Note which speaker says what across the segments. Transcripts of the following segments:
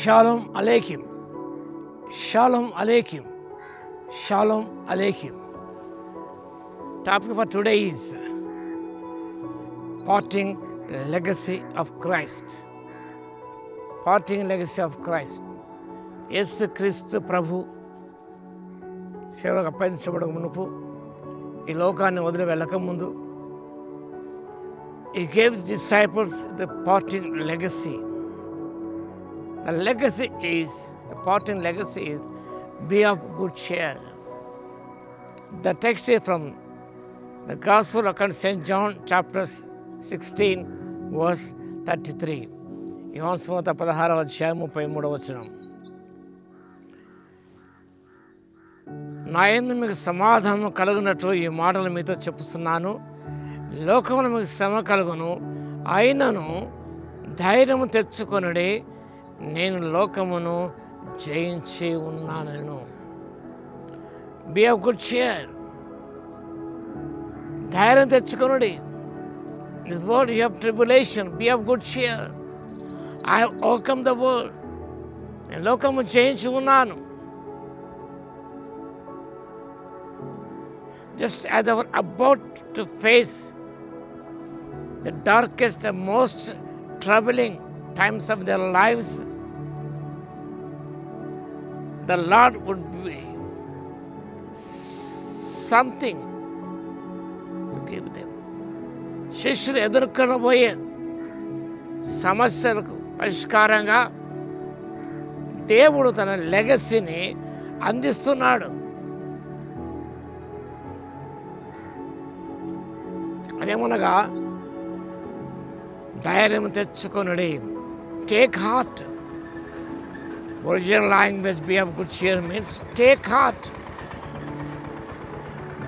Speaker 1: Shalom Aleichem. Shalom Aleichem. Shalom Aleichem. Topic for today is Parting Legacy of Christ. Parting Legacy of Christ. యేసు క్రీస్తు ప్రభు సేవకు అప్పగించబడక మునుపు ఈ లోకాన్ని వదిలి వెళ్ళకముందు He gave his disciples the parting legacy. The parting legacy is, be of good cheer. The text is from the Gospel according to St. John, chapter 16, verse 33. యోహాను సువార్త 16వ అధ్యాయం 33వ వచనం. నా యందు మీకు సమాధానం కలుగునట్లు ఈ మాటలు మీతో చెప్పుతున్నాను. లోకములో మీకు శ్రమ కలుగును, అయినను ధైర్యము తెచ్చుకొనుడి, నేను లోకమును జయించి ఉన్నాను. Be of good cheer. ధైర్యం తెచ్చుకొనుడి. This world you have tribulation. Be of good cheer. I have overcome the world. నేను లోకము జయించి ఉన్నాను. Just as they were about to face the darkest and most troubling times of their lives, the Lord would be something to give them. శిష్యులు ఎదుర్కొనబోయే సమస్యలకు పరిష్కారంగా దేవుడు తన లెగసీని అందిస్తున్నాడు. అదేమనగా ధైర్యం తెచ్చుకొనుడి. Take heart. Original language be of good cheer means take heart,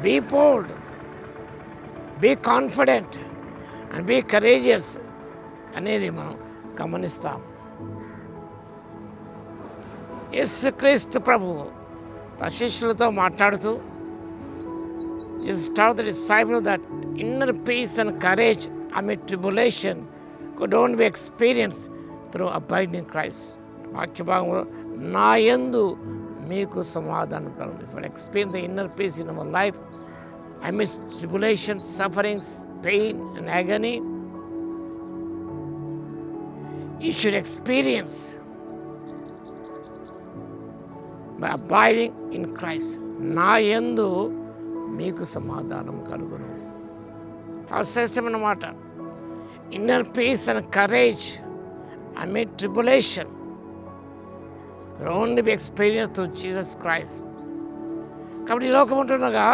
Speaker 1: be bold, be confident and be courageous అనేది మనం గమనిస్తాం. యేసుక్రీస్తు ప్రభువు తన శిష్యులతో మాట్లాడుతూ just taught the disciples that inner peace and courage amid tribulation could only be experienced through abiding in Christ. వాక్య భాగంలో నా యందు మీకు సమాధానం కలుగును. If I experience the inner peace in our life amidst tribulation, sufferings, pain and agony, you should experience by abiding in Christ. నా యందు మీకు సమాధానం కలుగును. చాలా శ్రేష్టమైన మాట. Inner peace and courage amid tribulation only be experience through Jesus Christ. కాబట్టి ఈ లోకం ఉంటుండగా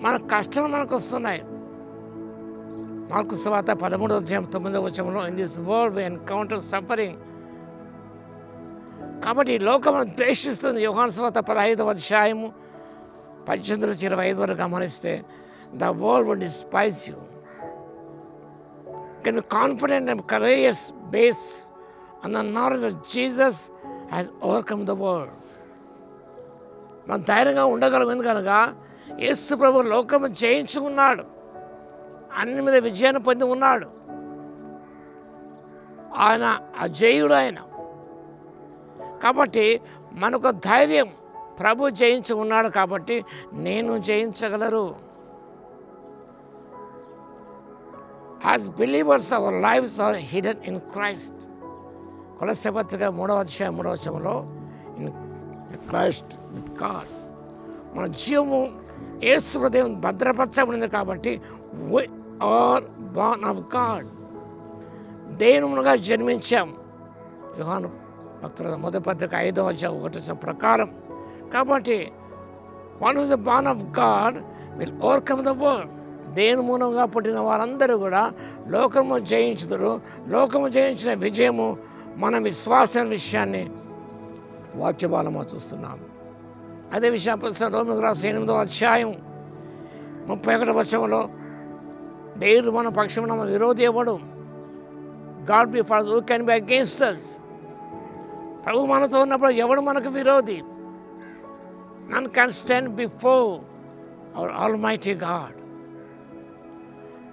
Speaker 1: మన కష్టాలు మనకు వస్తున్నాయి. మార్కు సువార్త 13వ అధ్యాయం 9వ వచనంలో in this world we encounter suffering. కాబట్టి ఈ లోకం ద్వేషిస్తుంది. యోహాను సువార్త 15వ అధ్యాయము 18-25 వరకు గమనిస్తే the world will despise you. Can be confident and courageous based on the knowledge that Jesus has overcome the world. మనం ధైర్యంగా ఉండగలం. ఎందుకనగా యేసు ప్రభు లోకము జయించుకున్నాడు, అన్ని మీద విజయాన్ని పొంది ఉన్నాడు. ఆయన అజేయుడు ఆయన. కాబట్టి మనకు ధైర్యం, ప్రభు జయించి ఉన్నాడు కాబట్టి నేను జయించగలరు. As believers, our lives are hidden in Christ. కొలస్సీ పత్రిక 3వ అధ్యాయం 3వ వచనంలో in Christ with God. మన జీవము యేసు హృదయం భద్రపరచబడింది కాబట్టి we are born of God. దేవునిగా జన్మించాం. యోహాను భక్తుల మొదటి పత్రిక 5వ అధ్యాయం 1వ వచనం ప్రకారం. కాబట్టి one who is born of God will overcome the world. దేవుని మూలంగా పుట్టిన వారందరూ కూడా లోకము జయించుదురు. లోకము జయించిన విజయము మన విశ్వాసం విషయాన్ని వాక్యబలము చూస్తున్నాం. అదే విషయం రోమీయులకు రాసిన 8వ అధ్యాయం 31వ వచనంలో దేవుడు మన పక్షమున మన విరోధి ఎవడు? God B for us, who can be against us? ప్రభు మనతో ఉన్నప్పుడు ఎవడు మనకు విరోధి? None can stand before our Almighty God.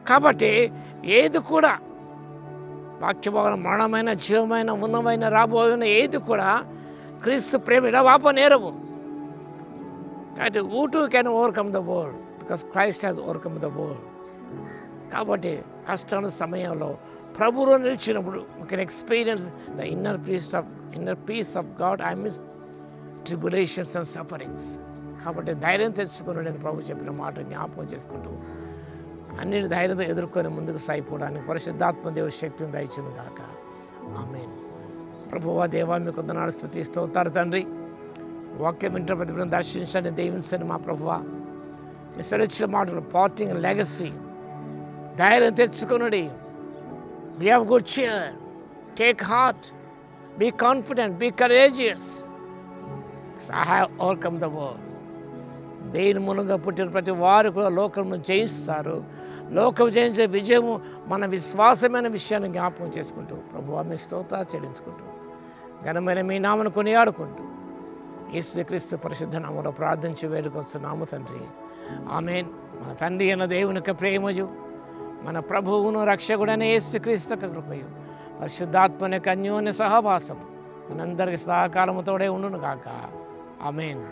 Speaker 1: కాబట్టి ఏది కూడా వాక్యభాగం మరణమైన జీవమైన ఉన్నమైన రాబోయిన ఏది కూడా క్రీస్తు ప్రేమ ఇడవాప నేరవు. కాబట్టి who too can overcome the world because Christ has overcome the world. కాబట్టి కష్టాల సమయంలో ప్రభువులో నిలిచినప్పుడు we can experience the inner peace of God amidst tribulations and sufferings. కాబట్టి ధైర్యం తెచ్చుకుని నేను ప్రభు చెప్పిన మాట జ్ఞాపకం చేసుకుంటూ అన్ని ధైర్యంతో ఎదుర్కొని ముందుకు సాగిపోవడానికి పరిశుద్ధాత్మ దేవుడి శక్తిని దయచును గాక. ఆమేన్. ప్రభువా దేవా మీకు వందనాలు స్తుతిస్తూ అవుతారు తండ్రి. వాక్యం ఇంటర్ ప్రతిభను దర్శించండి, దీవించండి మా ప్రభువా. మీ సరిచిన మాటలు పార్టింగ్ లెగసీ ధైర్యం తెచ్చుకునుడి. Be have good cheer, take heart, be confident, be courageous. I have overcome the world. దేని మూలంగా పుట్టిన ప్రతి వారు కూడా లోకంను జయిస్తారు. లోకం జయించే విజయము మన విశ్వాసమైన విషయాన్ని జ్ఞాపకం చేసుకుంటూ ప్రభువా మీకు స్తోత్రాలు చెల్లించుకుంటూ ఘనమైన మీ నామను కొనియాడుకుంటూ యేసుక్రీస్తు పరిశుద్ధ నామములో ప్రార్థించి వేడుకొస్తున్నాము తండ్రి. ఆమేన్. మన తండ్రి అయిన దేవుని యొక్క ప్రేమయు మన ప్రభువును రక్షకుడైన యేసుక్రీస్తు యొక్క కృపయు పరిశుద్ధాత్మ యొక్క అన్యోన్య సహవాసము మనందరికి సహకారముతోడే ఉండును గాక. ఆమేన్.